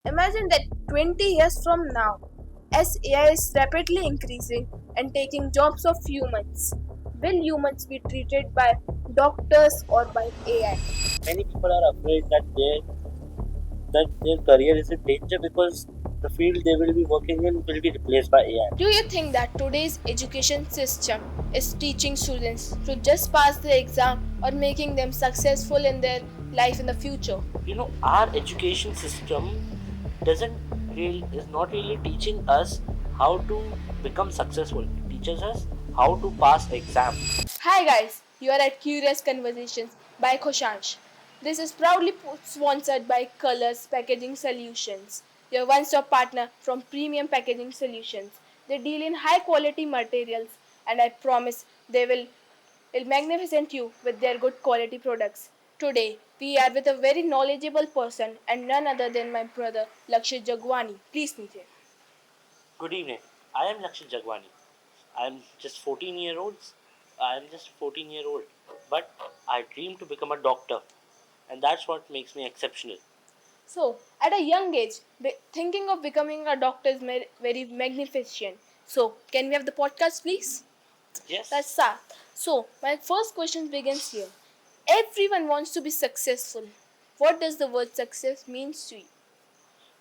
Imagine that 20 years from now, as AI is rapidly increasing and taking jobs of humans, will humans be treated by doctors or by AI? Many people are afraid that their career is in danger because the field they will be working in will be replaced by AI. Do you think that today's education system is teaching students to just pass the exam or making them successful in their life in the future? Our education system doesn't is not really teaching us how to become successful. It teaches us how to pass exams. Hi guys, you are at Curious Conversations by Koshansh. This is proudly sponsored by Colors Packaging Solutions, your one-stop partner from Premium Packaging Solutions. They deal in high-quality materials, and I promise they will magnificent you with their good quality products. Today, we are with a very knowledgeable person and none other than my brother Lakshit Jagwani. Please meet him. Good evening. I am Lakshit Jagwani. I am just 14 year old. I am just 14 year old, but I dream to become a doctor, and that's what makes me exceptional. So, at a young age, thinking of becoming a doctor is very magnificent. So, can we have the podcast, please? Let's Yes. start. So, my first question begins here. Everyone wants to be successful. What does the word success means to you?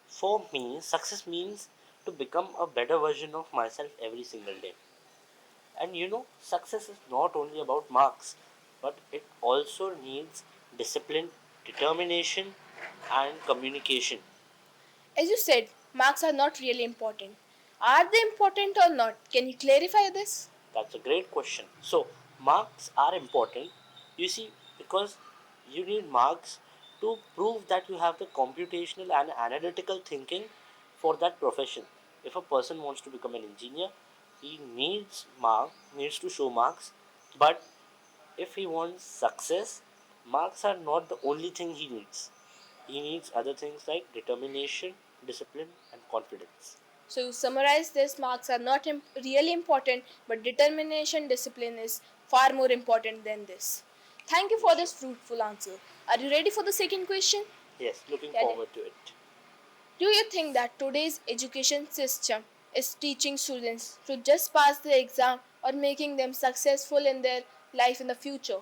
For me, success means to become a better version of myself every single day. And success is not only about marks, but it also needs discipline, determination, and communication. As you said, marks are not really important. Are they important or not? Can you clarify this? That's a great question. So, marks are important, you see, because you need marks to prove that you have the computational and analytical thinking for that profession. If a person wants to become an engineer, he needs to show marks, but if he wants success, marks are not the only thing he needs. He needs other things like determination, discipline, and confidence. So, you summarize this marks are not really important, but determination, discipline is far more important than this. Thank you Yes, for sure. this fruitful answer. Are you ready for the second question? Yes, looking Yeah, then. forward to it. Do you think that today's education system is teaching students to just pass the exam or making them successful in their life in the future?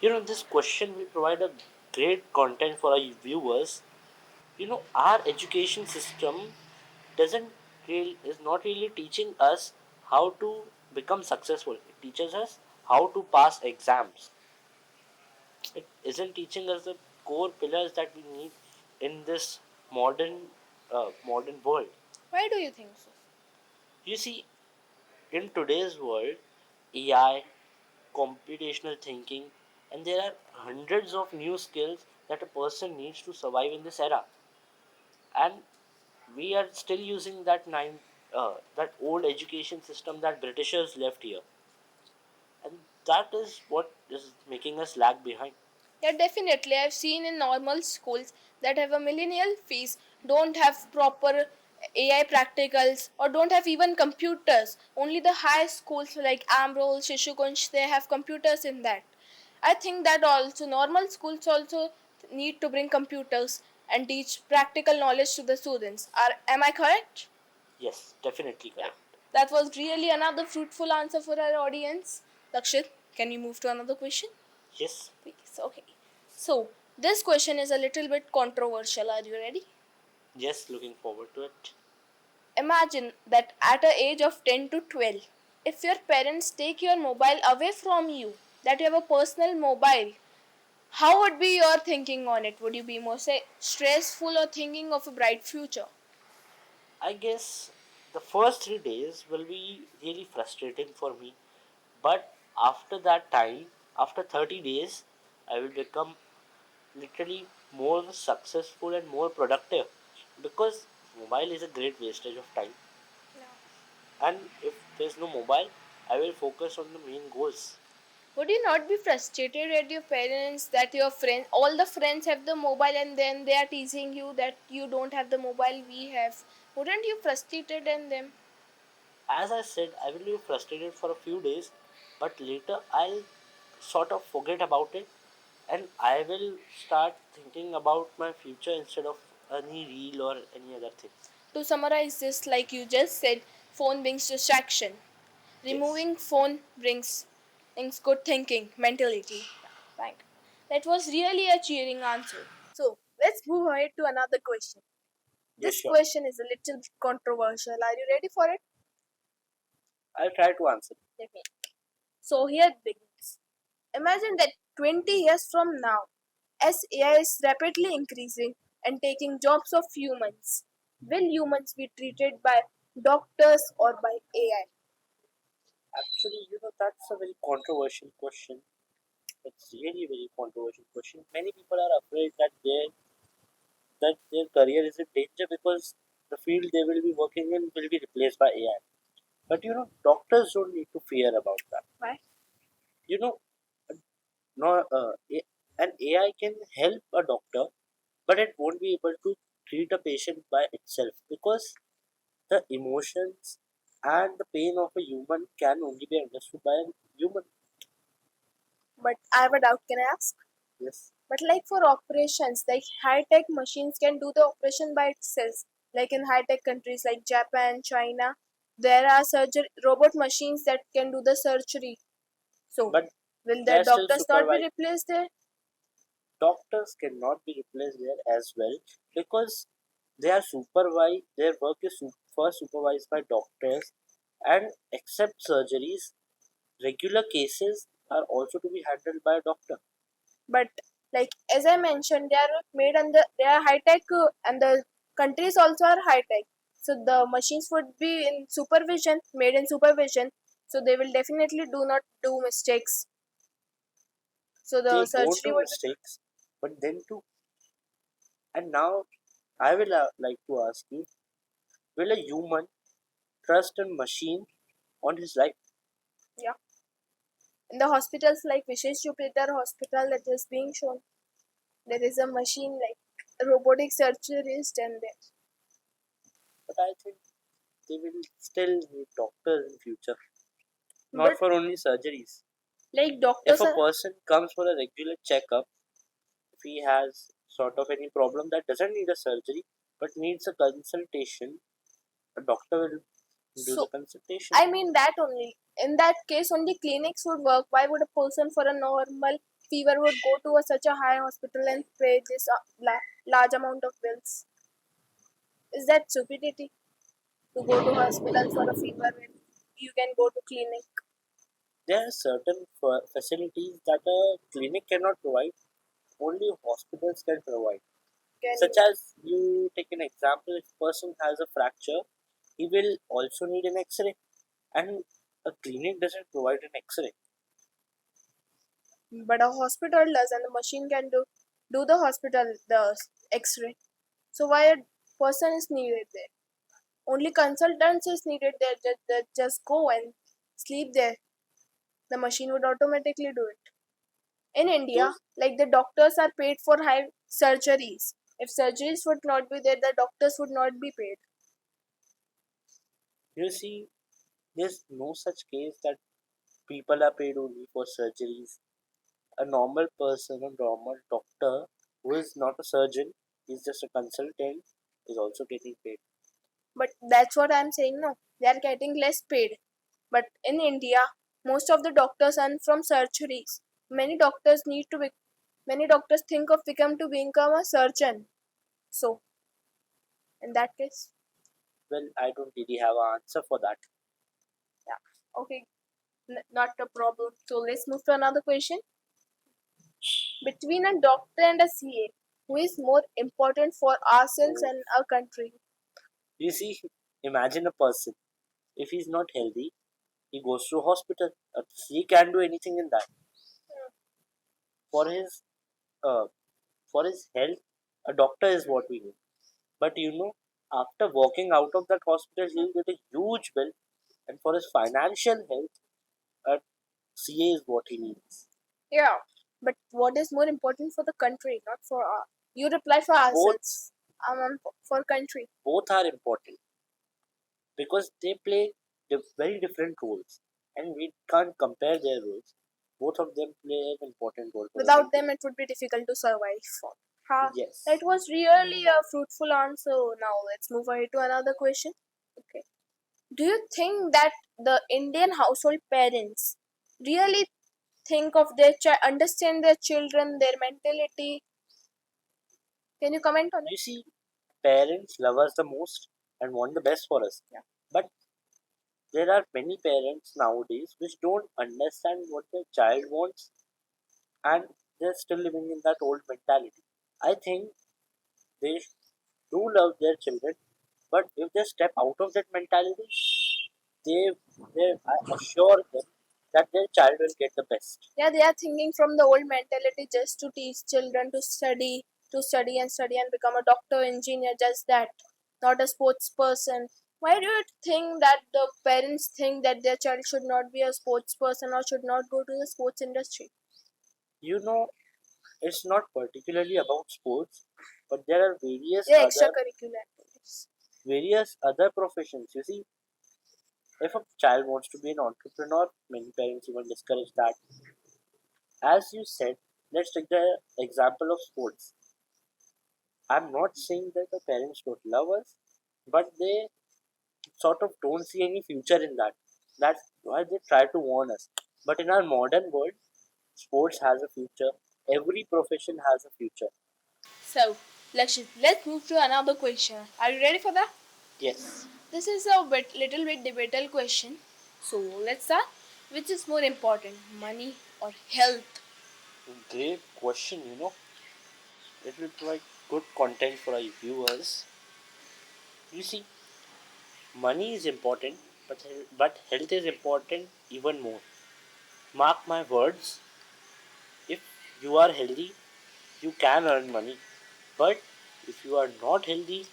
This question will provide a great content for our viewers. Our education system doesn't is not really teaching us how to become successful. It teaches us how to pass exams. It isn't teaching us the core pillars that we need in this modern world. Why do you think so? You see, in today's world, AI, computational thinking, and there are hundreds of new skills that a person needs to survive in this era. And we are still using that old education system that Britishers left here, and that is what is making us lag behind. Yeah, definitely. I've seen in normal schools that have a millennial fees don't have proper AI practicals or don't have even computers. Only the high schools like Amrol, Shishukunj, they have computers in that. I think that also normal schools also need to bring computers and teach practical knowledge to the students. Am I correct? Yes, definitely Yeah. correct. That was really another fruitful answer for our audience. Lakshit, can you move to another question? Yes, Please. Okay. So, this question is a little bit controversial. Are you ready? yes, looking forward to it. Imagine that at a age of 10 to 12, if your parents take your mobile away from you, that you have a personal mobile, how would be your thinking on it? Would you be more say stressful or thinking of a bright future? I guess the first 3 days will be really frustrating for me, but after that time, after 30 days, I will become literally more successful and more productive, because mobile is a great wastage of time, and if there's no mobile, I will focus on the main goals. Would you not be frustrated at your parents that your friends, all the friends have the mobile and then they are teasing you that you don't have the mobile we have? Wouldn't you frustrated in them? As I said, I will be frustrated for a few days, but later I'll sort of forget about it, and I will start thinking about my future instead of any reel or any other thing. To summarize this, like you just said, phone brings distraction. Yes. Removing phone brings good thinking, mentality. Right. That was really a cheering answer. So let's move ahead to another question. Yes, This sure. question is a little bit controversial. Are you ready for it? I'll try to answer. Definitely. So here it begins. Imagine that 20 years from now, as AI is rapidly increasing and taking jobs of humans, will humans be treated by doctors or by AI? Actually, that's a very controversial question. It's really a very controversial question. Many people are afraid that their career is in danger because the field they will be working in will be replaced by AI. But doctors don't need to fear about that. Why? You know, no, an AI can help a doctor, but it won't be able to treat a patient by itself because the emotions and the pain of a human can only be understood by a human. But I have a doubt, can I ask? Yes. But like for operations, like high tech machines can do the operation by itself. Like in high tech countries like Japan, China, there are surgery robot machines that can do the surgery. So But will they the are still doctors not be supervised. replaced there? Doctors cannot be replaced there as well because they are supervised. Their work is first supervised by doctors, and except surgeries, regular cases are also to be handled by a doctor. But like as I mentioned, they are made under they are high tech and the countries also are high tech. So the machines would be in supervision, made in supervision. So they will definitely do not do mistakes. So the They won't surgery do would be mistakes, but then too. And now I will like to ask you: will a human trust a machine on his life? yeah. In the hospitals like Vishesh Jupiter Hospital that is being shown, there is a machine like robotic surgery is done there. But I think they will still need doctors in future, not But for only surgeries. like If doctors a are person comes for a regular checkup, if he has sort of any problem that doesn't need a surgery but needs a consultation, a doctor will do the so consultation. I mean that only. In that case, only clinics would work. Why would a person for a normal fever would go to such a high hospital and pay this large amount of bills? Is that stupidity to go to hospital for a fever when you can go to clinic? There are certain facilities that a clinic cannot provide, only hospitals can provide. Can Such as you take an example, if a person has a fracture, he will also need an X-ray, and a clinic doesn't provide an X-ray. but a hospital does, and the machine can do the hospital the X-ray. So why a person is needed there? Only consultants is needed there. That just go and sleep there. The machine would automatically do it. In India, Those like the doctors are paid for high surgeries. If surgeries would not be there, the doctors would not be paid. you see, there's no such case that people are paid only for surgeries. A normal person, a normal doctor who is not a surgeon, is just a consultant, is also getting paid. But that's what I'm saying now. They are getting less paid. But in India, most of the doctors earn from surgeries. Many doctors need to be. Many doctors think of become a surgeon. So in that case, Well, I don't really have an answer for that. yeah, okay, not a problem. So let's move to another question. Between a doctor and a CA, who is more important for ourselves So, and our country? you see, imagine a person. If he's not healthy, he goes to hospital. He can do anything in that. For his uh, for his health, a doctor is what we need. But after walking out of that hospital, he'll get a huge bill. And for his financial health, a CA is what he needs. Yeah, but what is more important for the country, not for our. You reply for Both ourselves. For country. both are important because they play very different roles, and we can't compare their roles. Both of them play an important role for the Without country. them, it would be difficult to survive. For. Ha, that Yes. was really a fruitful answer. Now let's move ahead to another question. Okay. Do you think that the Indian household parents really think of their child, understand their children, their mentality? Can you comment on it? You see, parents love us the most and want the best for us. Yeah. But there are many parents nowadays which don't understand what their child wants, and they're still living in that old mentality. I think they do love their children, but if they step out of that mentality, they, I assure them that their child will get the best. Yeah, they are thinking from the old mentality just to teach children to study and study and become a doctor, engineer, just that, not a sports person. Why do you think that the parents think that their child should not be a sports person or should not go to the sports industry? You know, it's not particularly about sports, but there are Yeah, extracurricular activities. various other professions. You see, if a child wants to be an entrepreneur, many parents even discourage that. As you said, let's take the example of sports. I'm not saying that the parents don't love us, but they sort of don't see any future in that. That's why they try to warn us. But in our modern world, sports has a future. Every profession has a future. So, Lakshit, let's move to another question. Are you ready for that? Yes. This is a little bit debatable question. So, let's start. Which is more important, money or health? Great question, It will provide good content for our viewers. You see, money is important, but health is important even more. Mark my words, if you are healthy, you can earn money. But if you are not healthy,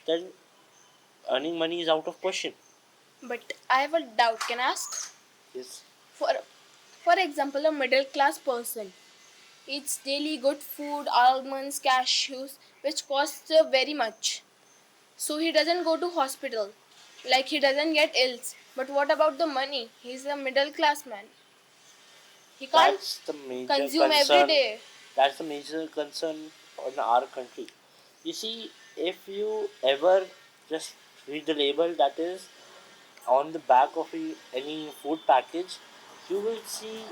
then earning money is out of question. But I have a doubt. Can I ask? Yes. For for example, a middle class person eats daily good food, almonds, cashews, which costs very much. So he doesn't go to hospital, like he doesn't get ill. But what about the money? He's a middle class man. He can't That's the major consume every concern. day. That's the major concern in our country. You see, if you ever just read the label that is on the back of any food package, you will see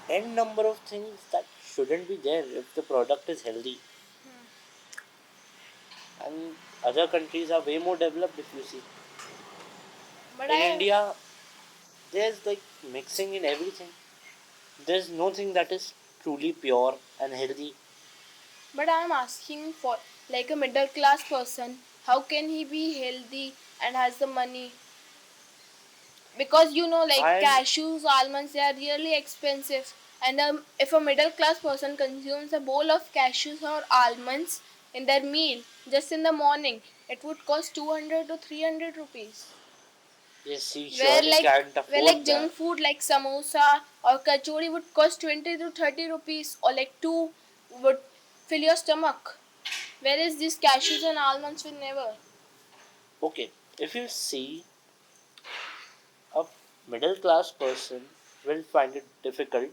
n number of things that shouldn't be there if the product is healthy. And other countries are way more developed if you see. But In I India, there's like mixing in everything. There's nothing that is truly pure and healthy. but I'm asking for like a middle class person, how can he be healthy and has the money? Because like And cashews, almonds, they are really expensive. And if a middle class person consumes a bowl of cashews or almonds in their meal just in the morning, it would cost 200 to 300 rupees. yes, he Where surely like can't where afford like that. junk food like samosa or kachori would cost 20 to 30 rupees, or like two would fill your stomach. Whereas these cashews and almonds will never. Okay, if you see a middle class person will find it difficult,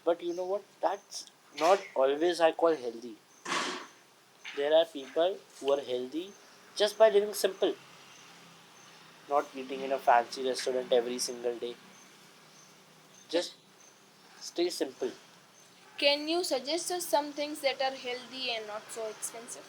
but you know what? That's not always I call healthy. There are people who are healthy just by living simple, not eating in a fancy restaurant every single day. Just stay simple. Can you suggest us some things that are healthy and not so expensive?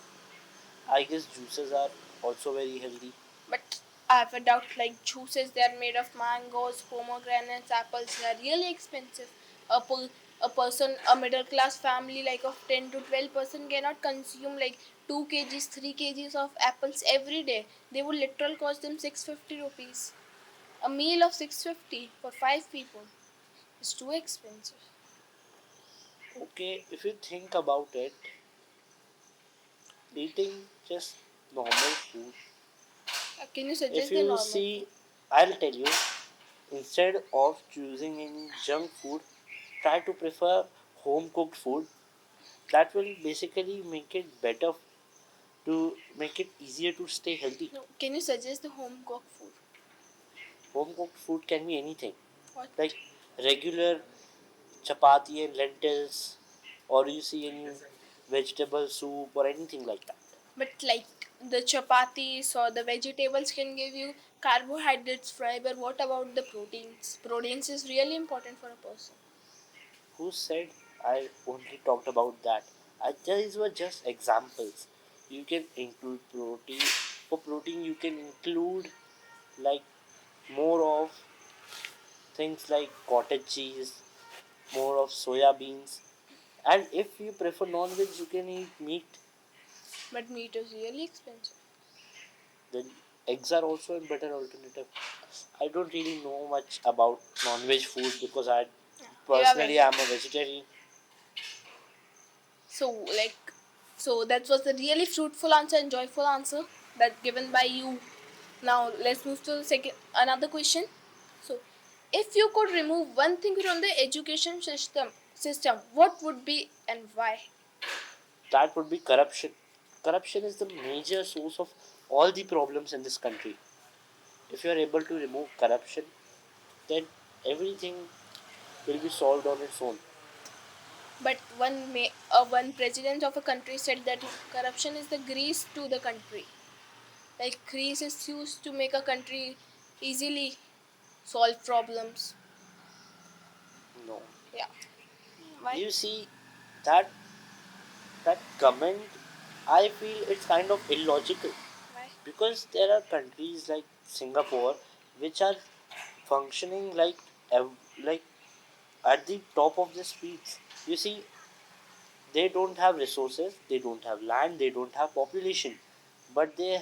I guess juices are also very healthy. But I have a doubt like juices, they are made of mangoes, pomegranates, apples, they are really expensive. A person, a middle class family like of 10 to 12% cannot consume like 2 kgs, 3 kgs of apples every day. They would literally cost them 650 rupees. A meal of 650 for 5 people is too expensive. Okay, if you think about it, eating just normal food. Can you If suggest the you normal food? see, I'll tell you, instead of choosing any junk food, try to prefer home cooked food. That will basically make it better to make it easier to stay healthy. No, can you suggest the home cooked food? Home cooked food can be anything What? like regular chapati and lentils, or you see any vegetable soup or anything like that. But like the chapatis or the vegetables can give you carbohydrates, fiber. What about the proteins? Proteins is really important for a person. Who said I only talked about that? These were just examples. You can include protein. For protein, you can include like more of things like cottage cheese, more of soya beans, and if you prefer non-veg, you can eat meat. But meat is really expensive. Then eggs are also a better alternative. I don't really know much about non-veg food because I Yeah. You are personally vegan. am a vegetarian. So like, so that was a really fruitful answer and joyful answer that given by you. Now let's move to the second another question. So, if you could remove one thing from the education system, what would be and why? That would be corruption. Corruption is the major source of all the problems in this country. If you are able to remove corruption, then everything will be solved on its own. But one president of a country said that corruption is the grease to the country. Like grease is used to make a country easily solve problems. No. Yeah. Why? You see, that that comment, I feel it's kind of illogical Why? because there are countries like Singapore which are functioning like at the top of the speeds. You see, they don't have resources, they don't have land, they don't have population, but they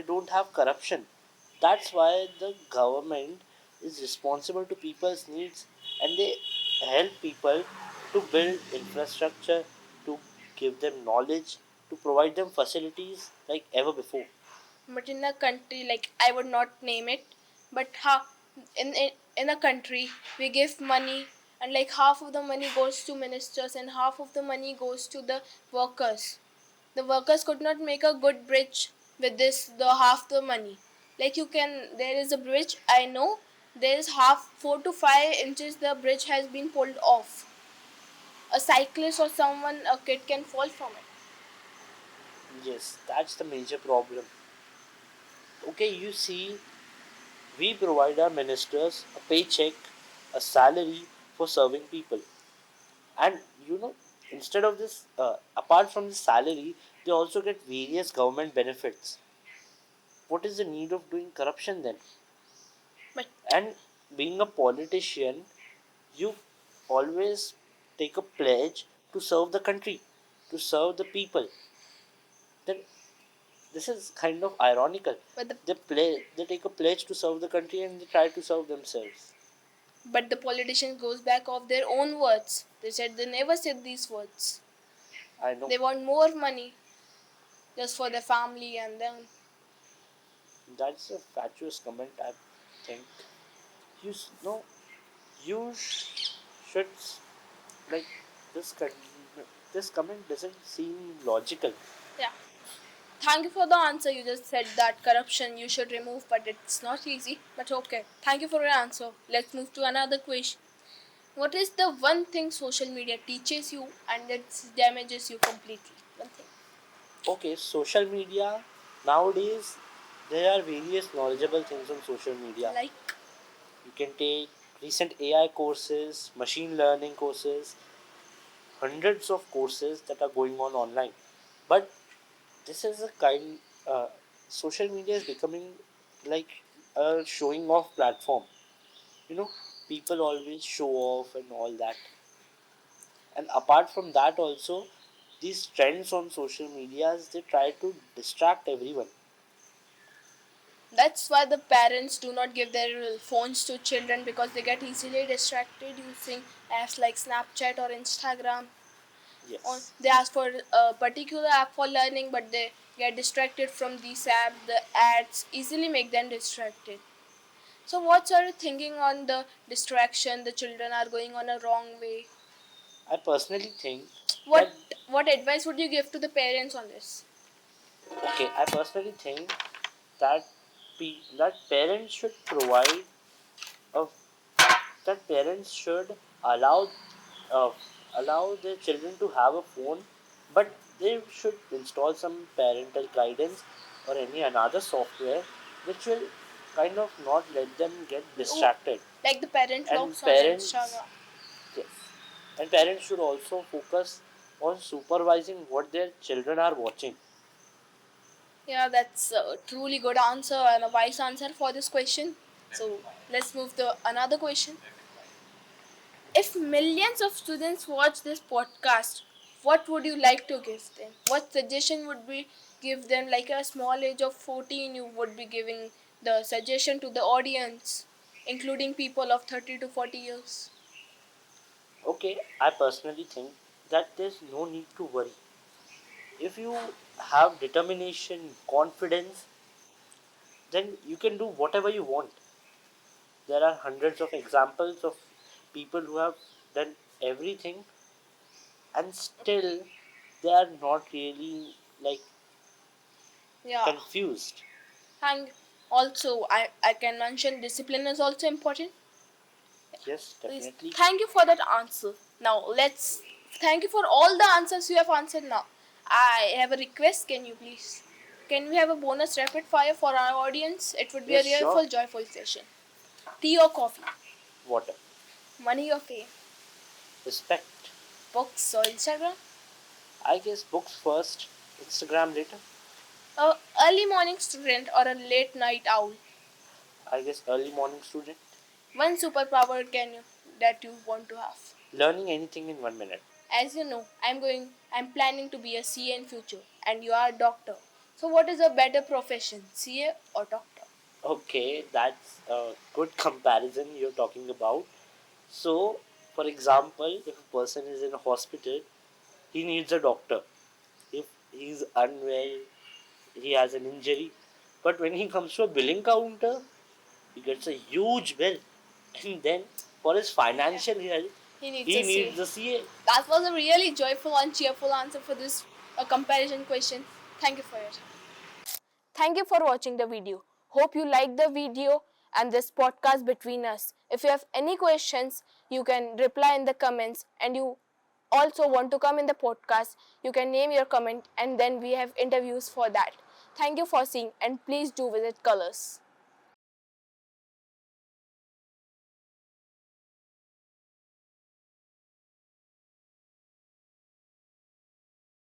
don't have corruption. That's why the government is responsible to people's needs, and they help people to build infrastructure, to give them knowledge, to provide them facilities like ever before. But in a country like I would not name it, but in a country we give money and like half of the money goes to ministers and half of the money goes to the workers. The workers could not make a good bridge with this the half the money. Like you can there is a bridge I know there is half 4 to 5 inches the bridge has been pulled off. A cyclist or someone a kid can fall from it. Yes, that's the major problem. Okay, you see, we provide our ministers a paycheck, a salary for serving people. And you know, instead of this, apart from the salary, they also get various government benefits. What is the need of doing corruption then? But And being a politician, you always take a pledge to serve the country, to serve the people. Then this is kind of ironical. but the They take a pledge to serve the country and they try to serve themselves. But the politician goes back of their own words. They said they never said these words. I know. They want more money just for their family and then. That's a fatuous comment, I think. No, you should like this. This comment doesn't seem logical. Yeah. Thank you for the answer. You just said that corruption you should remove, but it's not easy. But okay. Thank you for your answer. Let's move to another question. What is the one thing social media teaches you and it damages you completely? One thing. Okay, social media nowadays there are various knowledgeable things on social media. Like, You can take recent AI courses, machine learning courses, hundreds of courses that are going on online. But this is a social media is becoming like a showing off platform. You know, people always show off and all that. And apart from that also, these trends on social medias, they try to distract everyone. that's why the parents do not give their phones to children because they get easily distracted using apps like Snapchat or Instagram. On Yes. they ask for a particular app for learning, but they get distracted from these app. The ads easily make them distracted. So, what's your thinking on the distraction? The children are going on a wrong way. I personally think What that what advice would you give to the parents on this? okay, I personally think that that parents should provide a that parents should allow uh, allow their children to have a phone, but they should install some parental guidance or any another software which will kind of not let them get Oh, distracted. like the parent And locks on parents, Instagram. yes, and parents should also focus on supervising what their children are watching. Yeah, that's a truly good answer and a wise answer for this question. So let's move to another question. If millions of students watch this podcast, what would you like to give them? What suggestion would be give them? Like a small age of 14, you would be giving the suggestion to the audience, including people of 30 to 40 years. Okay, I personally think that there's no need to worry. If you have determination, confidence, then you can do whatever you want. There are hundreds of examples of people who have done everything and still they are not really like Yeah, confused. and also I can mention discipline is also important. Yes, Please, definitely. thank you for that answer. Now let's thank you for all the answers you have answered. Now I have a request. Can we have a bonus rapid fire for our audience? It would be a Yes, real sure. full joyful session. Tea or coffee? Water. Money or fame? Respect. Books or Instagram? I guess books first, Instagram later. A early morning student or a late night owl? I guess early morning student. One superpower can you that you want to have? Learning anything in 1 minute. As you know, I'm planning to be a CA in future and you are a doctor. So what is a better profession, CA or doctor? Okay, that's a good comparison you're talking about. So, for example, if a person is in a hospital, he needs a doctor. If he's unwell, he has an injury. But when he comes to a billing counter, he gets a huge bill. And then for his financial health, He needs he a CA. needs a CA. That was a really joyful and cheerful answer for this comparison question. Thank you for it. Thank you for watching the video. Hope you liked the video and this podcast between us. If you have any questions, you can reply in the comments, and you also want to come in the podcast, you can name your comment and then we have interviews for that. Thank you for seeing, and please do visit Colors.